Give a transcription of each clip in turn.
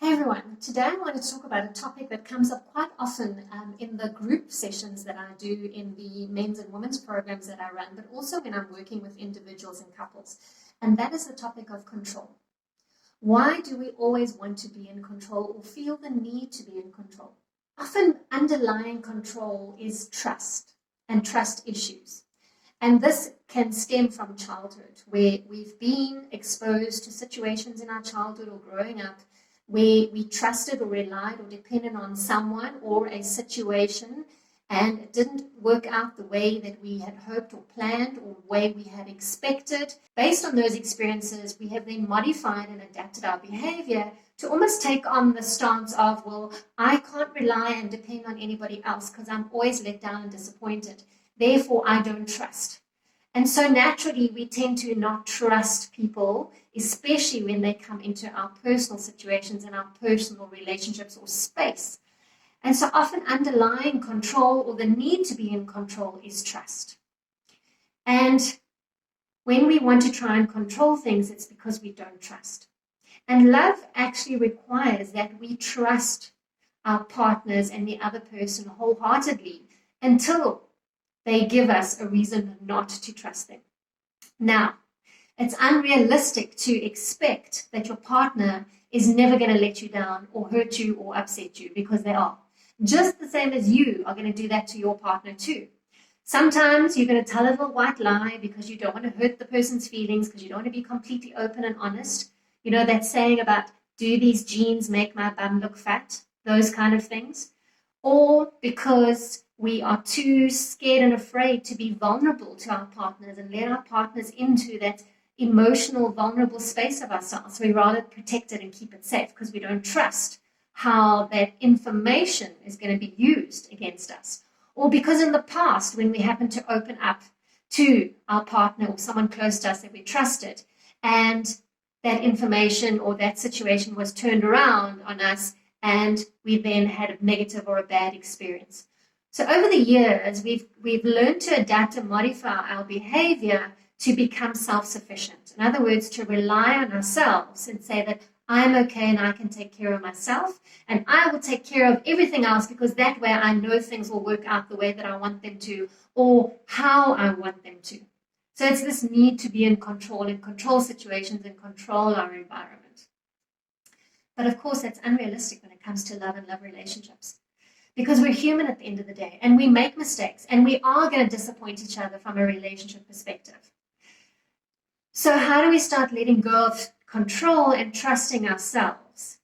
Hey everyone, today I want to talk about a topic that comes up quite often in the group sessions that I do in the men's and women's programs that I run, but also when I'm working with individuals and couples, and that is the topic of control. Why do we always want to be in control or feel the need to be in control? Often underlying control is trust and trust issues. And this can stem from childhood, where we've been exposed to situations in our childhood or growing up where we trusted or relied or depended on someone or a situation, and it didn't work out the way that we had hoped or planned or the way we had expected. Based on those experiences, we have then modified and adapted our behavior to almost take on the stance of, well, I can't rely and depend on anybody else because I'm always let down and disappointed. Therefore, I don't trust. And so naturally, we tend to not trust people, especially when they come into our personal situations and our personal relationships or space. And so often underlying control or the need to be in control is trust. And when we want to try and control things, it's because we don't trust. And love actually requires that we trust our partners and the other person wholeheartedly until they give us a reason not to trust them. Now, it's unrealistic to expect that your partner is never going to let you down or hurt you or upset you, because they are. Just the same as you are going to do that to your partner too. Sometimes you're going to tell a little white lie because you don't want to hurt the person's feelings, because you don't want to be completely open and honest. You know that saying about, do these jeans make my bum look fat? Those kind of things. Or because we are too scared and afraid to be vulnerable to our partners and let our partners into that emotional, vulnerable space of ourselves. So we rather protect it and keep it safe because we don't trust how that information is going to be used against us. Or because in the past, when we happen to open up to our partner or someone close to us that we trusted, and that information or that situation was turned around on us, and we then had a negative or a bad experience. So over the years, we've learned to adapt and modify our behavior to become self-sufficient. In other words, to rely on ourselves and say that I'm okay and I can take care of myself, and I will take care of everything else because that way I know things will work out the way that I want them to or how I want them to. So it's this need to be in control situations and control our environment. But of course, that's unrealistic when it comes to love and love relationships, because we're human at the end of the day and we make mistakes and we are going to disappoint each other from a relationship perspective. So how do we start letting go of control and trusting ourselves?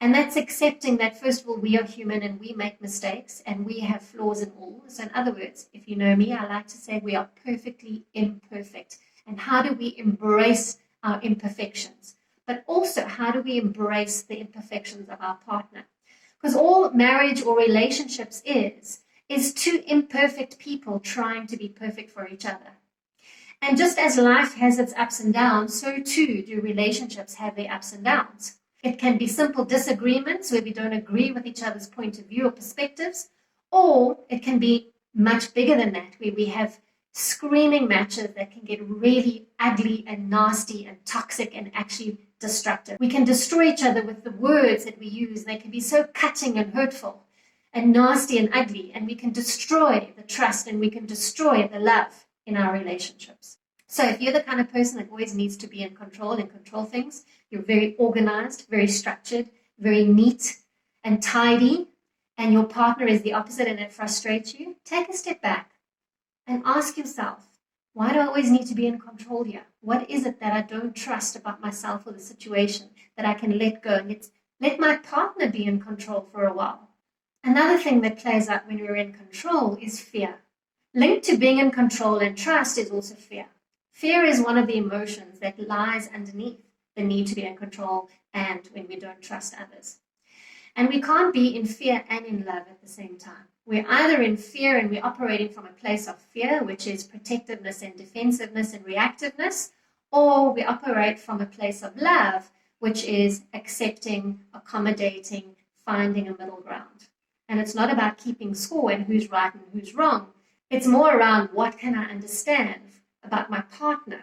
And that's accepting that, first of all, we are human and we make mistakes and we have flaws and all. So in other words, if you know me, I like to say we are perfectly imperfect. And how do we embrace our imperfections? But also, how do we embrace the imperfections of our partner? Because all marriage or relationships is two imperfect people trying to be perfect for each other. And just as life has its ups and downs, so too do relationships have their ups and downs. It can be simple disagreements where we don't agree with each other's point of view or perspectives, or it can be much bigger than that, where we have screaming matches that can get really ugly and nasty and toxic and actually destructive. We can destroy each other with the words that we use. They can be so cutting and hurtful and nasty and ugly, and we can destroy the trust and we can destroy the love in our relationships. So if you're the kind of person that always needs to be in control and control things, you're very organized, very structured, very neat and tidy, and your partner is the opposite and it frustrates you, take a step back and ask yourself, why do I always need to be in control here? What is it that I don't trust about myself or the situation that I can let go and let my partner be in control for a while? Another thing that plays out when we're in control is fear. Linked to being in control and trust is also fear. Fear is one of the emotions that lies underneath the need to be in control and when we don't trust others. And we can't be in fear and in love at the same time. We're either in fear and we're operating from a place of fear, which is protectiveness and defensiveness and reactiveness, or we operate from a place of love, which is accepting, accommodating, finding a middle ground. And it's not about keeping score and who's right and who's wrong. It's more around, what can I understand about my partner?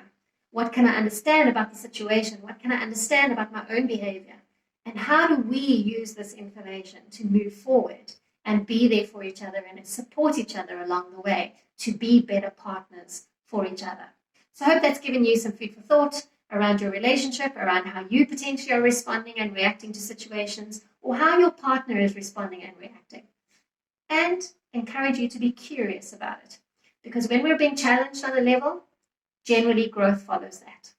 What can I understand about the situation? What can I understand about my own behavior? And how do we use this information to move forward and be there for each other and support each other along the way to be better partners for each other? So I hope that's given you some food for thought around your relationship, around how you potentially are responding and reacting to situations, or how your partner is responding and reacting. And encourage you to be curious about it. Because when we're being challenged on a level, generally growth follows that.